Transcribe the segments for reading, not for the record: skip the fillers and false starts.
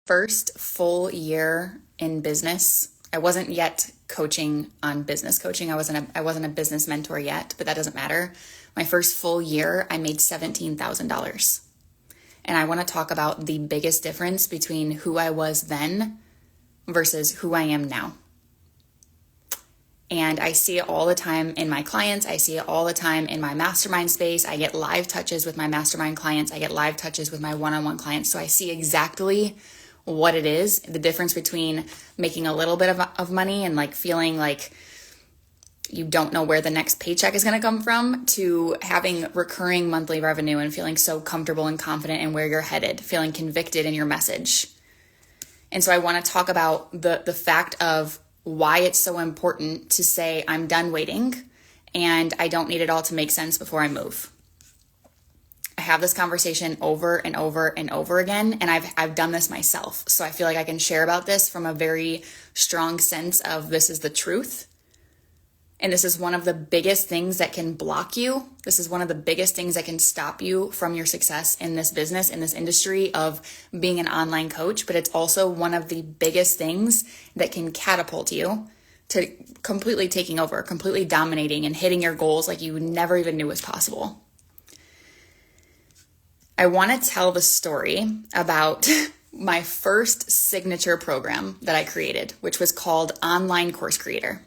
first full year in business, I wasn't yet coaching on business coaching. I wasn't a business mentor yet, but that doesn't matter. My first full year, I made $17,000. And I want to talk about the biggest difference between who I was then versus who I am now. And I see it all the time in my clients. I see it all the time in my mastermind space. I get live touches with my mastermind clients. I get live touches with my one-on-one clients. So I see exactly what it is, the difference between making a little bit of money and like feeling like you don't know where the next paycheck is going to come from, to having recurring monthly revenue and feeling so comfortable and confident in where you're headed, feeling convicted in your message. And so I want to talk about the fact of why it's so important to say, I'm done waiting and I don't need it all to make sense before I move. I have this conversation over and over and over again, and I've done this myself. So I feel like I can share about this from a very strong sense of this is the truth. And this is one of the biggest things that can block you. This is one of the biggest things that can stop you from your success in this business, in this industry of being an online coach. But it's also one of the biggest things that can catapult you to completely taking over, completely dominating and hitting your goals like you never even knew was possible. I want to tell the story about my first signature program that I created, which was called Online Course Creator.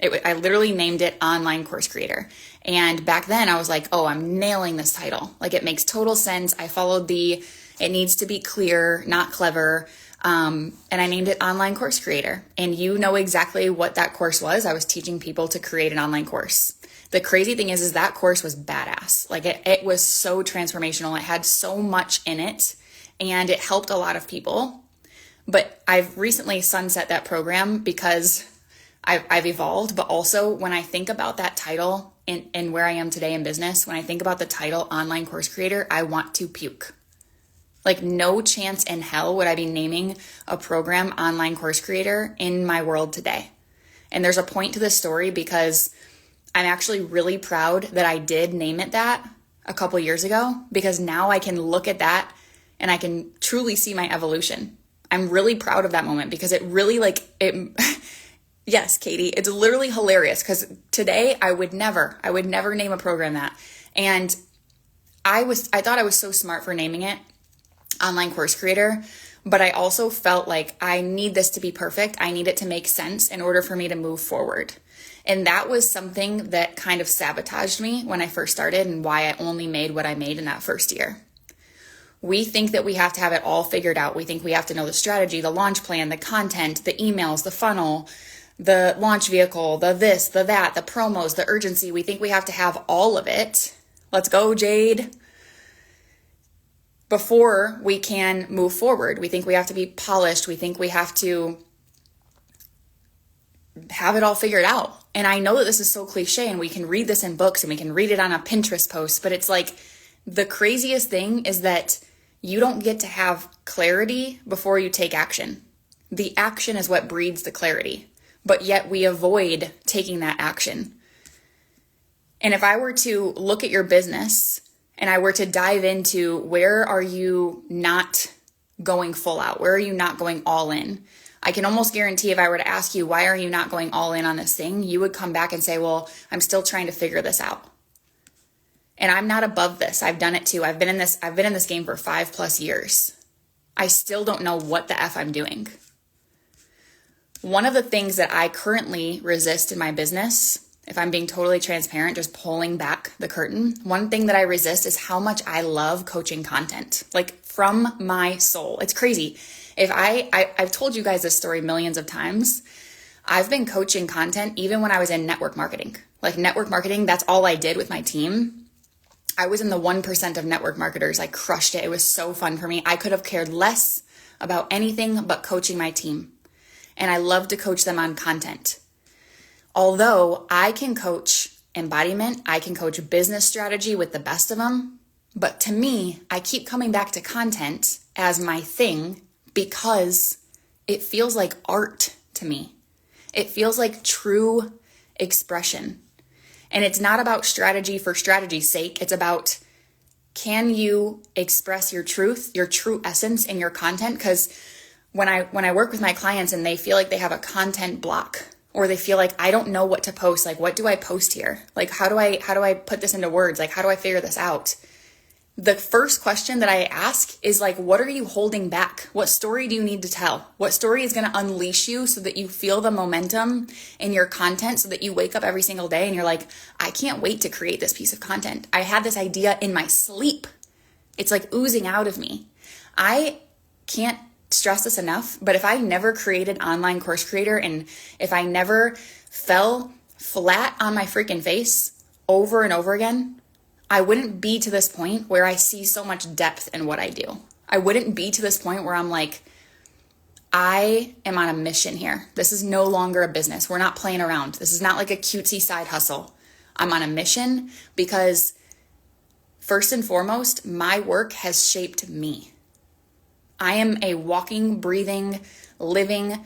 I literally named it Online Course Creator. And back then I was like, oh, I'm nailing this title. Like, it makes total sense. I followed it needs to be clear, not clever. And I named it Online Course Creator. And you know exactly what that course was. I was teaching people to create an online course. The crazy thing is that course was badass. Like it was so transformational. It had so much in it and it helped a lot of people. But I've recently sunset that program because I've evolved. But also when I think about that title and where I am today in business, when I think about the title Online Course Creator, I want to puke. Like, no chance in hell would I be naming a program Online Course Creator in my world today. And there's a point to this story because I'm actually really proud that I did name it that a couple years ago, because now I can look at that and I can truly see my evolution. I'm really proud of that moment because it really yes, Katie, it's literally hilarious because today I would never name a program that. And I thought I was so smart for naming it Online Course Creator, but I also felt like I need this to be perfect. I need it to make sense in order for me to move forward. And that was something that kind of sabotaged me when I first started and why I only made what I made in that first year. We think that we have to have it all figured out. We think we have to know the strategy, the launch plan, the content, the emails, the funnel, the launch vehicle, the this, the that, the promos, the urgency. We think we have to have all of it. Let's go, Jade. Before we can move forward, we think we have to be polished. We think we have to have it all figured out. And I know that this is so cliche and we can read this in books and we can read it on a Pinterest post, but it's like the craziest thing is that you don't get to have clarity before you take action. The action is what breeds the clarity, but yet we avoid taking that action. And if I were to look at your business and I were to dive into where are you not going full out, where are you not going all in, I can almost guarantee if I were to ask you, why are you not going all in on this thing? You would come back and say, well, I'm still trying to figure this out. And I'm not above this. I've done it too. I've been in this game for 5+ years. I still don't know what the F I'm doing. One of the things that I currently resist in my business, if I'm being totally transparent, just pulling back the curtain, one thing that I resist is how much I love coaching content, like from my soul. It's crazy. If I've told you guys this story millions of times. I've been coaching content even when I was in network marketing. Like network marketing, that's all I did with my team. I was in the 1% of network marketers. I crushed it. It was so fun for me. I could have cared less about anything but coaching my team. And I love to coach them on content. Although I can coach embodiment, I can coach business strategy with the best of them. But to me, I keep coming back to content as my thing because it feels like art to me. It feels like true expression. And it's not about strategy for strategy's sake. It's about, can you express your truth, your true essence in your content? Because when I work with my clients and they feel like they have a content block, or they feel like I don't know what to post, like what do I post here? Like how do I put this into words? Like how do I figure this out? The first question that I ask is like, what are you holding back? What story do you need to tell? What story is going to unleash you so that you feel the momentum in your content, so that you wake up every single day and you're like, I can't wait to create this piece of content. I had this idea in my sleep. It's like oozing out of me. I can't stress this enough, but if I never created Online Course Creator, and if I never fell flat on my freaking face over and over again, I wouldn't be to this point where I see so much depth in what I do. I wouldn't be to this point where I'm like, I am on a mission here. This is no longer a business. We're not playing around. This is not like a cutesy side hustle. I'm on a mission because first and foremost, my work has shaped me. I am a walking, breathing, living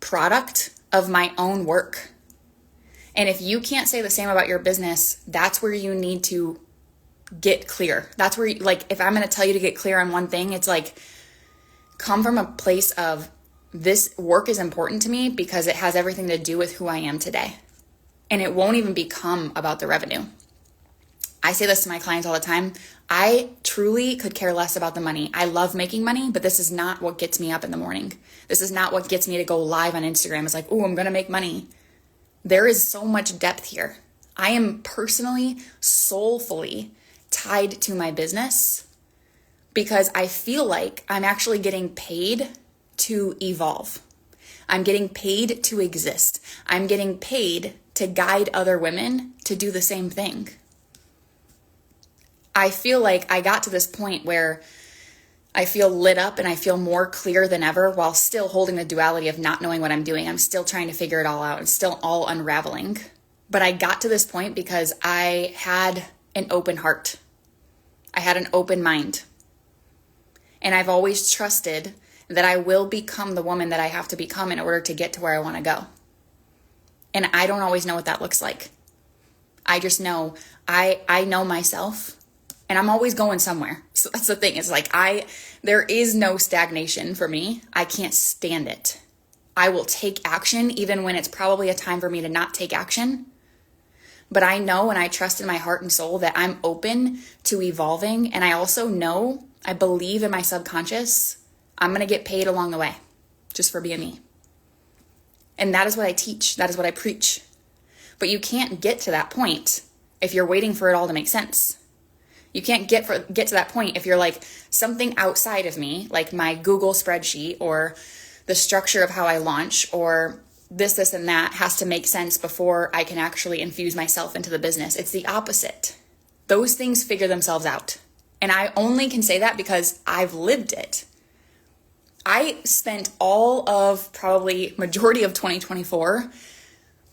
product of my own work. And if you can't say the same about your business, that's where you need to get clear. That's where, if I'm going to tell you to get clear on one thing, it's like, come from a place of, this work is important to me because it has everything to do with who I am today. And it won't even become about the revenue. I say this to my clients all the time. I truly could care less about the money. I love making money, but this is not what gets me up in the morning. This is not what gets me to go live on Instagram. It's like, oh, I'm going to make money. There is so much depth here. I am personally, soulfully tied to my business because I feel like I'm actually getting paid to evolve. I'm getting paid to exist. I'm getting paid to guide other women to do the same thing. I feel like I got to this point where I feel lit up and I feel more clear than ever while still holding the duality of not knowing what I'm doing. I'm still trying to figure it all out. It's still all unraveling. But I got to this point because I had an open heart. I had an open mind. And I've always trusted that I will become the woman that I have to become in order to get to where I want to go. And I don't always know what that looks like. I just know I know myself, and I'm always going somewhere. So that's the thing. It's like there is no stagnation for me. I can't stand it. I will take action even when it's probably a time for me to not take action. But I know and I trust in my heart and soul that I'm open to evolving. And I also know, I believe in my subconscious, I'm going to get paid along the way just for being me. And that is what I teach. That is what I preach. But you can't get to that point if you're waiting for it all to make sense. You can't get to that point if you're like, something outside of me, like my Google spreadsheet or the structure of how I launch or this, and that has to make sense before I can actually infuse myself into the business. It's the opposite. Those things figure themselves out. And I only can say that because I've lived it. I spent all of probably majority of 2024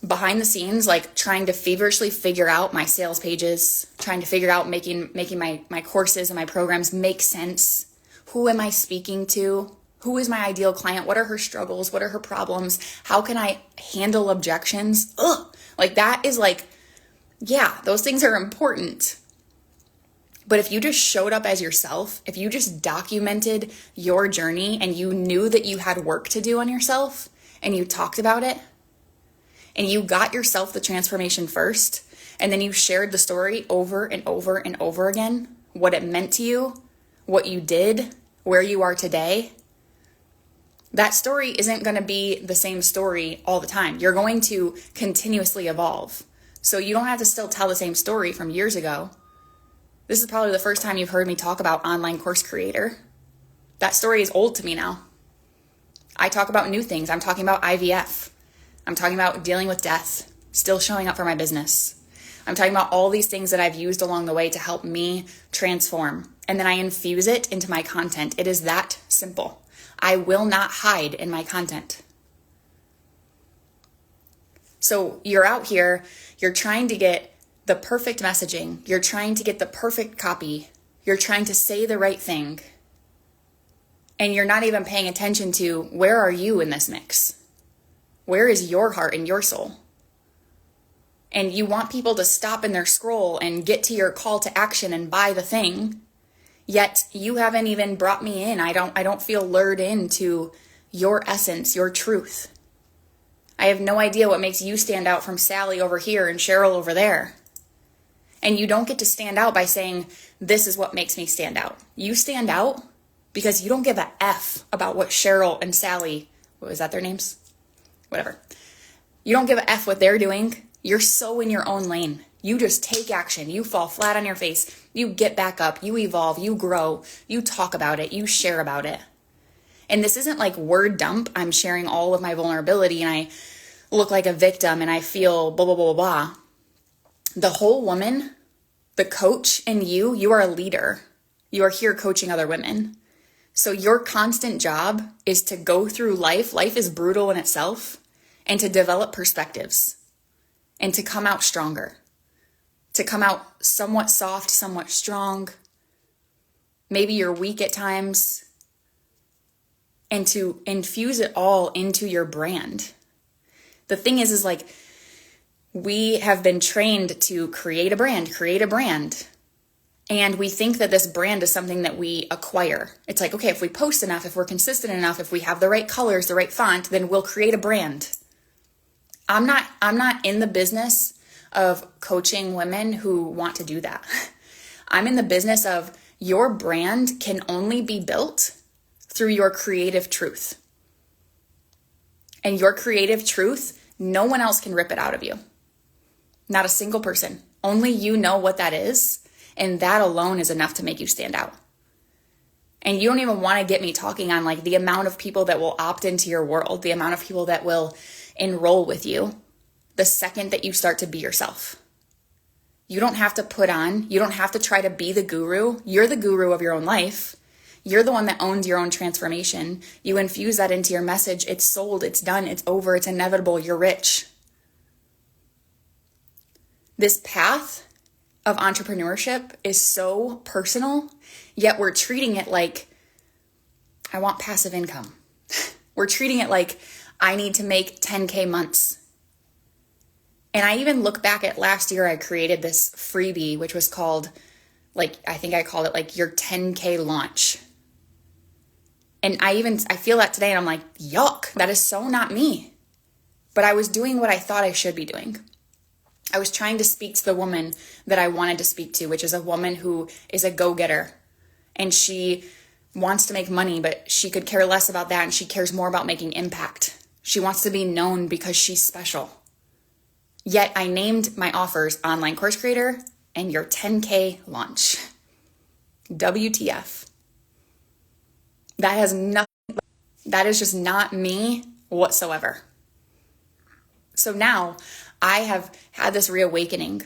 behind the scenes, like trying to feverishly figure out my sales pages, trying to figure out making my courses and my programs make sense. Who am I speaking to? Who is my ideal client? What are her struggles? What are her problems? How can I handle objections? Like that is like, yeah, those things are important. But if you just showed up as yourself, if you just documented your journey and you knew that you had work to do on yourself and you talked about it and you got yourself the transformation first and then you shared the story over and over and over again, what it meant to you, what you did, where you are today, that story isn't going to be the same story all the time. You're going to continuously evolve. So you don't have to still tell the same story from years ago. This is probably the first time you've heard me talk about Online Course Creator. That story is old to me now. I talk about new things. I'm talking about IVF. I'm talking about dealing with death, still showing up for my business. I'm talking about all these things that I've used along the way to help me transform. And then I infuse it into my content. It is that simple. I will not hide in my content. So you're out here, you're trying to get the perfect messaging. You're trying to get the perfect copy. You're trying to say the right thing. And you're not even paying attention to where are you in this mix? Where is your heart and your soul? And you want people to stop in their scroll and get to your call to action and buy the thing. Yet you haven't even brought me in. I don't feel lured into your essence, your truth. I have no idea what makes you stand out from Sally over here and Cheryl over there. And you don't get to stand out by saying, this is what makes me stand out. You stand out because you don't give a F about what Cheryl and Sally, what was that their names? Whatever. You don't give a F what they're doing. You're so in your own lane. You just take action. You fall flat on your face. You get back up. You evolve. You grow. You talk about it. You share about it. And this isn't like word dump. I'm sharing all of my vulnerability and I look like a victim and I feel blah, blah, blah, blah. The whole woman, the coach in you, you are a leader. You are here coaching other women. So your constant job is to go through life. Life is brutal in itself, and to develop perspectives and to come out stronger, to come out somewhat soft, somewhat strong. Maybe you're weak at times, and to infuse it all into your brand. The thing is like, we have been trained to create a brand. And we think that this brand is something that we acquire. It's like, okay, if we post enough, if we're consistent enough, if we have the right colors, the right font, then we'll create a brand. I'm not in the business of coaching women who want to do that. I'm in the business of your brand can only be built through your creative truth. And your creative truth, no one else can rip it out of you. Not a single person. Only you know what that is, and that alone is enough to make you stand out. And you don't even want to get me talking on like the amount of people that will opt into your world, the amount of people that will enroll with you the second that you start to be yourself. You don't have to put on, you don't have to try to be the guru. You're the guru of your own life. You're the one that owns your own transformation. You infuse that into your message. It's sold, it's done, it's over, it's inevitable, you're rich. This path of entrepreneurship is so personal, yet we're treating it like, I want passive income. We're treating it like, I need to make 10K months. And I even look back at last year, I created this freebie, which was called, I think I called it like your 10K launch. And I feel that today and I'm like, yuck, that is so not me. But I was doing what I thought I should be doing. I was trying to speak to the woman that I wanted to speak to, which is a woman who is a go-getter. And she wants to make money, but she could care less about that. And she cares more about making impact. She wants to be known because she's special. Yet I named my offers Online Course Creator and your 10K launch. WTF. That is just not me whatsoever. So now I have had this reawakening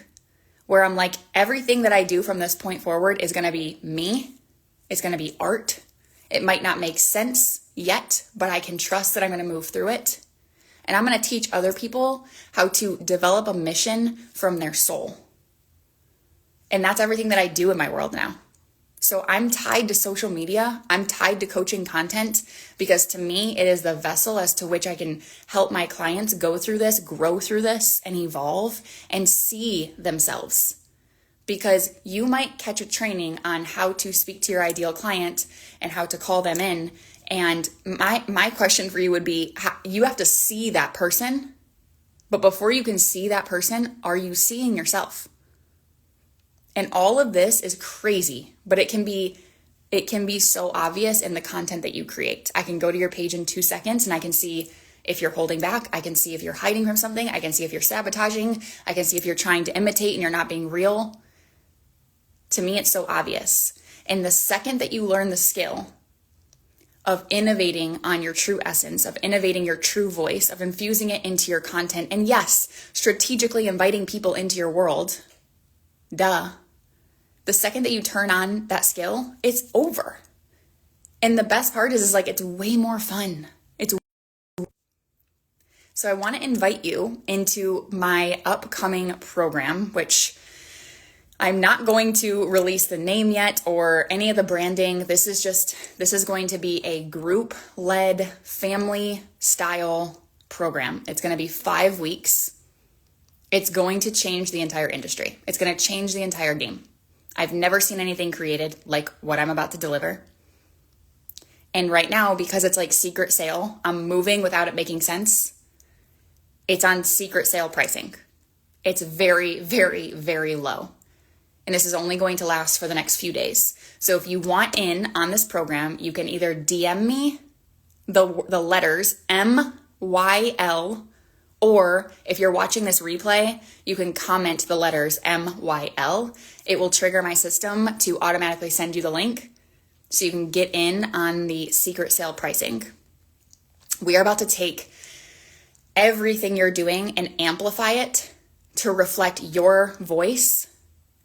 where I'm like, everything that I do from this point forward is going to be me. It's going to be art. It might not make sense yet, but I can trust that I'm going to move through it. And I'm going to teach other people how to develop a mission from their soul. And that's everything that I do in my world now. So I'm tied to social media. I'm tied to coaching content because to me, it is the vessel as to which I can help my clients go through this, grow through this, and evolve and see themselves. Because you might catch a training on how to speak to your ideal client and how to call them in. And my question for you would be, you have to see that person. But before you can see that person, are you seeing yourself? And all of this is crazy, but it can be so obvious in the content that you create. I can go to your page in 2 seconds and I can see if you're holding back. I can see if you're hiding from something. I can see if you're sabotaging. I can see if you're trying to imitate and you're not being real. To me, it's so obvious. And the second that you learn the skill of innovating on your true essence, of innovating your true voice, of infusing it into your content, and yes, strategically inviting people into your world, the second that you turn on that skill, it's over. And the best part is like, it's way more fun. So I want to invite you into my upcoming program, which I'm not going to release the name yet or any of the branding. This is going to be a group-led family style program. It's going to be 5 weeks. It's going to change the entire industry. It's going to change the entire game. I've never seen anything created like what I'm about to deliver. And right now, because it's like secret sale, I'm moving without it making sense. It's on secret sale pricing. It's very, very, very low. And this is only going to last for the next few days. So if you want in on this program, you can either DM me the letters MYL, or if you're watching this replay, you can comment the letters MYL. It will trigger my system to automatically send you the link so you can get in on the secret sale pricing. We are about to take everything you're doing and amplify it to reflect your voice,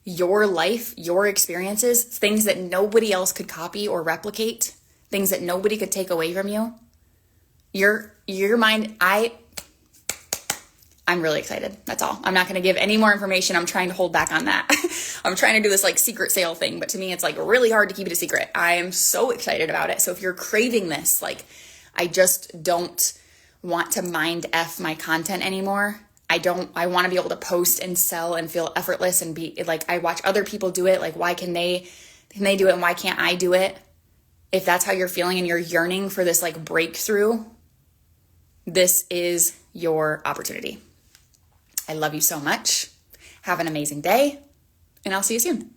your life, your experiences, things that nobody else could copy or replicate, things that nobody could take away from you. Your mind, I'm really excited. That's all. I'm not going to give any more information. I'm trying to hold back on that. I'm trying to do this like secret sale thing, but to me, it's like really hard to keep it a secret. I am so excited about it. So if you're craving this, like, I just don't want to mind F my content anymore. I want to be able to post and sell and feel effortless and be like, I watch other people do it. Like, why can they do it and why can't I do it? If that's how you're feeling and you're yearning for this like breakthrough, this is your opportunity. I love you so much. Have an amazing day, and I'll see you soon.